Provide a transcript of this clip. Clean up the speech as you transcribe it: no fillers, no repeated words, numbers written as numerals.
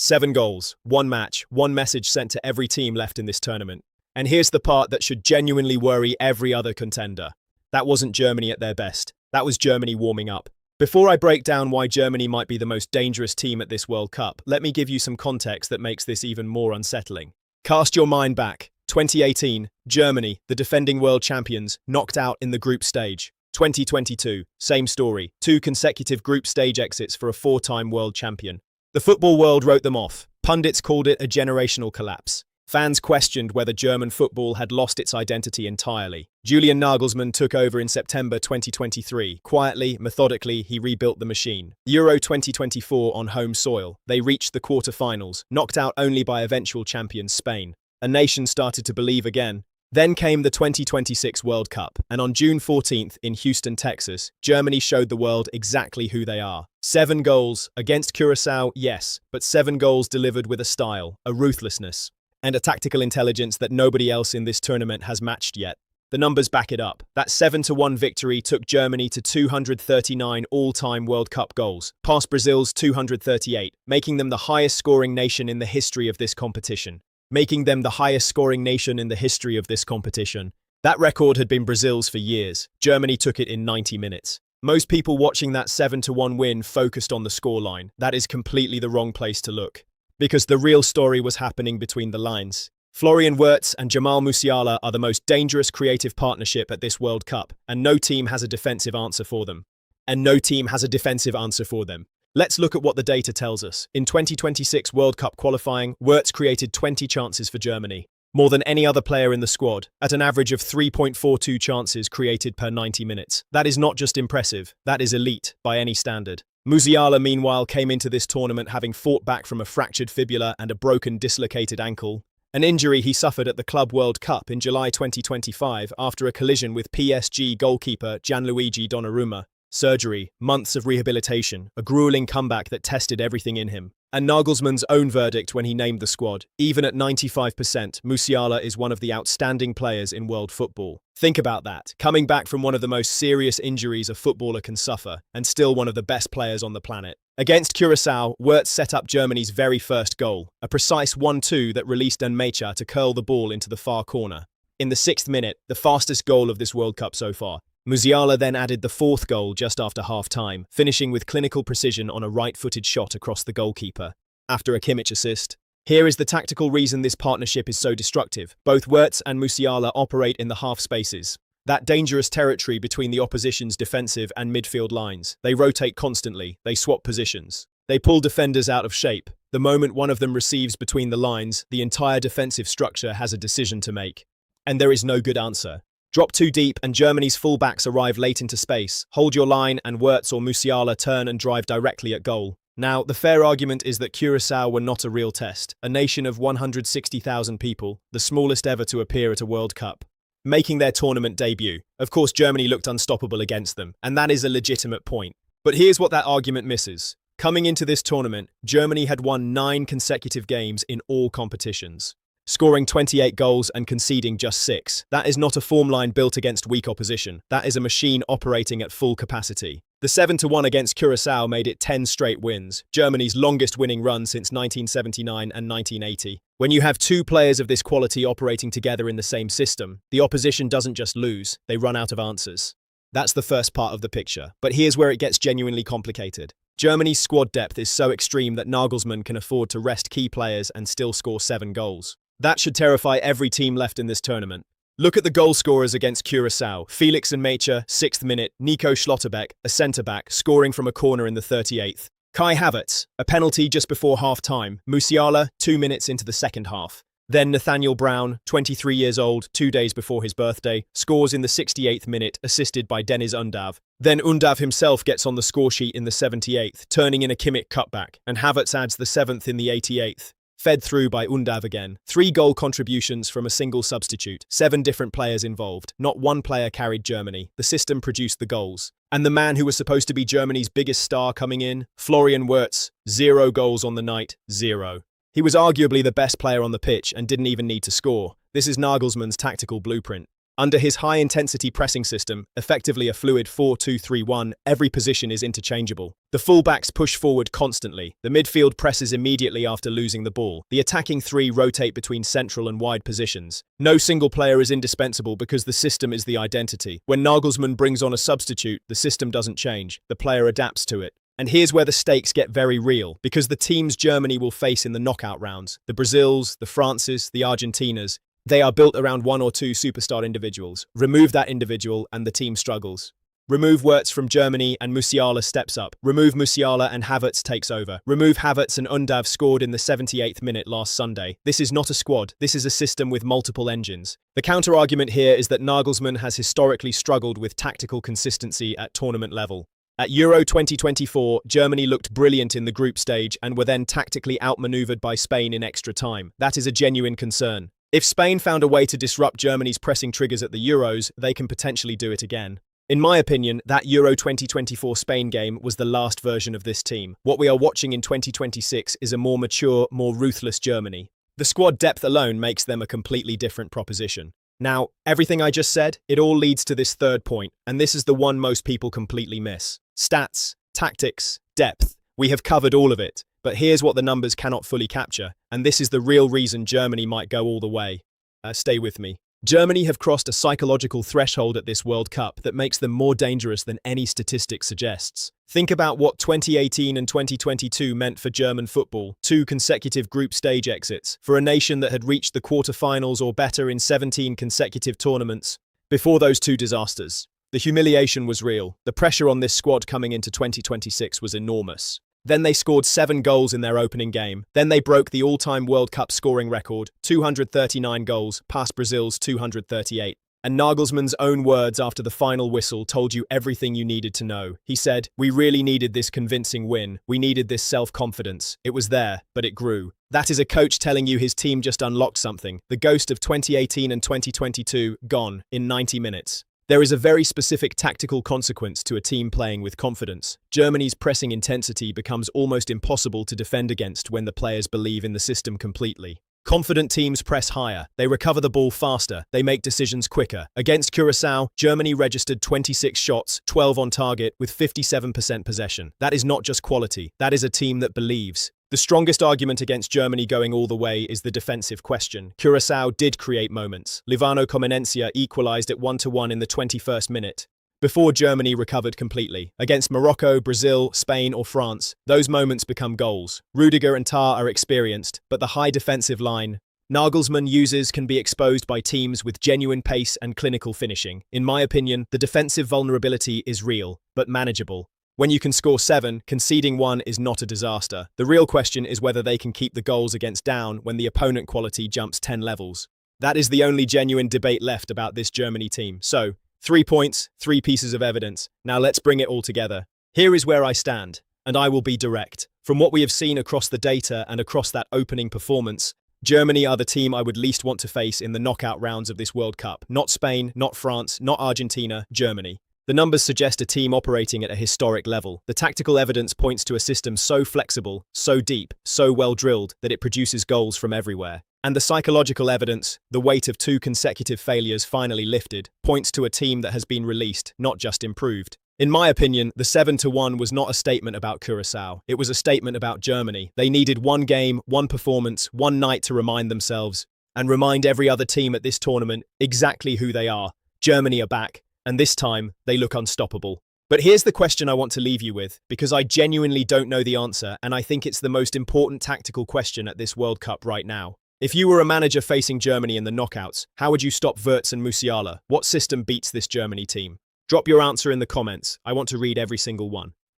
7 goals, 1 match, 1 message sent to every team left in this tournament. And here's the part that should genuinely worry every other contender. That wasn't Germany at their best. That was Germany warming up. Before I break down why Germany might be the most dangerous team at this World Cup, let me give you some context that makes this even more unsettling. Cast your mind back. 2018, Germany, the defending world champions, knocked out in the group stage. 2022, same story. 2 consecutive group stage exits for a 4-time world champion. The football world wrote them off. Pundits called it a generational collapse. Fans questioned whether German football had lost its identity entirely. Julian Nagelsmann took over in September 2023. Quietly, methodically, he rebuilt the machine. Euro 2024 on home soil. They reached the quarter-finals, knocked out only by eventual champions Spain. A nation started to believe again. Then came the 2026 World Cup, and on June 14th in Houston, Texas, Germany showed the world exactly who they are. 7 goals against Curaçao, yes, but 7 goals delivered with a style, a ruthlessness, and a tactical intelligence that nobody else in this tournament has matched yet. The numbers back it up. That 7-1 victory took Germany to 239 all-time World Cup goals, past Brazil's 238, making them the highest-scoring nation in the history of this competition. That record had been Brazil's for years. Germany took it in 90 minutes. Most people watching that 7-1 win focused on the scoreline. That is completely the wrong place to look, because the real story was happening between the lines. Florian Wirtz and Jamal Musiala are the most dangerous creative partnership at this World Cup, and no team has a defensive answer for them. Let's look at what the data tells us. In 2026 World Cup qualifying, Wirtz created 20 chances for Germany, more than any other player in the squad, at an average of 3.42 chances created per 90 minutes. That is not just impressive, that is elite by any standard. Musiala, meanwhile, came into this tournament having fought back from a fractured fibula and a broken dislocated ankle, an injury he suffered at the Club World Cup in July 2025 after a collision with PSG goalkeeper Gianluigi Donnarumma. Surgery, months of rehabilitation, a grueling comeback that tested everything in him. And Nagelsmann's own verdict when he named the squad. Even at 95%, Musiala is one of the outstanding players in world football. Think about that, coming back from one of the most serious injuries a footballer can suffer, and still one of the best players on the planet. Against Curaçao, Wirtz set up Germany's very first goal, a precise 1-2 that released Enmecha to curl the ball into the far corner. In the 6th minute, the fastest goal of this World Cup so far, Musiala then added the 4th goal just after half-time, finishing with clinical precision on a right-footed shot across the goalkeeper, after a Kimmich assist. Here is the tactical reason this partnership is so destructive. Both Wirtz and Musiala operate in the half spaces, that dangerous territory between the opposition's defensive and midfield lines. They rotate constantly, they swap positions. They pull defenders out of shape. The moment one of them receives between the lines, the entire defensive structure has a decision to make. And there is no good answer. Drop too deep and Germany's fullbacks arrive late into space. Hold your line and Wirtz or Musiala turn and drive directly at goal. Now, the fair argument is that Curaçao were not a real test. A nation of 160,000 people, the smallest ever to appear at a World Cup, making their tournament debut. Of course, Germany looked unstoppable against them, and that is a legitimate point. But here's what that argument misses. Coming into this tournament, Germany had won 9 consecutive games in all competitions, scoring 28 goals and conceding just 6. That is not a form line built against weak opposition. That is a machine operating at full capacity. The 7-1 against Curaçao made it 10 straight wins, Germany's longest winning run since 1979 and 1980. When you have 2 players of this quality operating together in the same system, the opposition doesn't just lose, they run out of answers. That's the first part of the picture. But here's where it gets genuinely complicated. Germany's squad depth is so extreme that Nagelsmann can afford to rest key players and still score 7 goals. That should terrify every team left in this tournament. Look at the goal scorers against Curaçao. Felix Enmecha, 6th minute. Nico Schlotterbeck, a centre-back, scoring from a corner in the 38th. Kai Havertz, a penalty just before half-time. Musiala, 2 minutes into the second half. Then Nathaniel Brown, 23 years old, 2 days before his birthday, scores in the 68th minute, assisted by Deniz Undav. Then Undav himself gets on the score sheet in the 78th, turning in a Kimmich cutback, and Havertz adds the 7th in the 88th. Fed through by Undav again. 3 goal contributions from a single substitute. 7 different players involved. Not one player carried Germany. The system produced the goals. And the man who was supposed to be Germany's biggest star coming in, Florian Wirtz, 0 goals on the night, 0. He was arguably the best player on the pitch and didn't even need to score. This is Nagelsmann's tactical blueprint. Under his high-intensity pressing system, effectively a fluid 4-2-3-1, every position is interchangeable. The fullbacks push forward constantly. The midfield presses immediately after losing the ball. The attacking three rotate between central and wide positions. No single player is indispensable because the system is the identity. When Nagelsmann brings on a substitute, the system doesn't change. The player adapts to it. And here's where the stakes get very real, because the teams Germany will face in the knockout rounds, the Brazils, the Frances, the Argentinas, they are built around one or two superstar individuals. Remove that individual and the team struggles. Remove Wirtz from Germany and Musiala steps up. Remove Musiala and Havertz takes over. Remove Havertz and Undav scored in the 78th minute last Sunday. This is not a squad. This is a system with multiple engines. The counter-argument here is that Nagelsmann has historically struggled with tactical consistency at tournament level. At Euro 2024, Germany looked brilliant in the group stage and were then tactically outmaneuvered by Spain in extra time. That is a genuine concern. If Spain found a way to disrupt Germany's pressing triggers at the Euros, they can potentially do it again. In my opinion, that Euro 2024 Spain game was the last version of this team. What we are watching in 2026 is a more mature, more ruthless Germany. The squad depth alone makes them a completely different proposition. Now, everything I just said, it all leads to this third point, and this is the one most people completely miss. Stats, tactics, depth. We have covered all of it. But here's what the numbers cannot fully capture, and this is the real reason Germany might go all the way. Stay with me. Germany have crossed a psychological threshold at this World Cup that makes them more dangerous than any statistic suggests. Think about what 2018 and 2022 meant for German football. 2 consecutive group stage exits, for a nation that had reached the quarter-finals or better in 17 consecutive tournaments. Before those 2 disasters, the humiliation was real. The pressure on this squad coming into 2026 was enormous. Then they scored 7 goals in their opening game. Then they broke the all-time World Cup scoring record, 239 goals, past Brazil's 238. And Nagelsmann's own words after the final whistle told you everything you needed to know. He said, "We really needed this convincing win. We needed this self-confidence. It was there, but it grew." That is a coach telling you his team just unlocked something. The ghost of 2018 and 2022, gone in 90 minutes. There is a very specific tactical consequence to a team playing with confidence. Germany's pressing intensity becomes almost impossible to defend against when the players believe in the system completely. Confident teams press higher, they recover the ball faster, they make decisions quicker. Against Curaçao, Germany registered 26 shots, 12 on target, with 57% possession. That is not just quality, that is a team that believes. The strongest argument against Germany going all the way is the defensive question. Curaçao did create moments. Livano Comenencia equalized at 1-1 in the 21st minute, before Germany recovered completely. Against Morocco, Brazil, Spain or France, those moments become goals. Rudiger and Tah are experienced, but the high defensive line Nagelsmann uses can be exposed by teams with genuine pace and clinical finishing. In my opinion, the defensive vulnerability is real, but manageable. When you can score 7, conceding 1 is not a disaster. The real question is whether they can keep the goals against down when the opponent quality jumps 10 levels. That is the only genuine debate left about this Germany team. So, 3 points, 3 pieces of evidence. Now let's bring it all together. Here is where I stand, and I will be direct. From what we have seen across the data and across that opening performance, Germany are the team I would least want to face in the knockout rounds of this World Cup. Not Spain, not France, not Argentina, Germany. The numbers suggest a team operating at a historic level. The tactical evidence points to a system so flexible, so deep, so well drilled that it produces goals from everywhere. And the psychological evidence, the weight of 2 consecutive failures finally lifted, points to a team that has been released, not just improved. In my opinion, the 7-1 was not a statement about Curaçao. It was a statement about Germany. They needed 1 game, 1 performance, 1 night to remind themselves, and remind every other team at this tournament exactly who they are. Germany are back. And this time, they look unstoppable. But here's the question I want to leave you with, because I genuinely don't know the answer, and I think it's the most important tactical question at this World Cup right now. If you were a manager facing Germany in the knockouts, how would you stop Wirtz and Musiala? What system beats this Germany team? Drop your answer in the comments. I want to read every single one.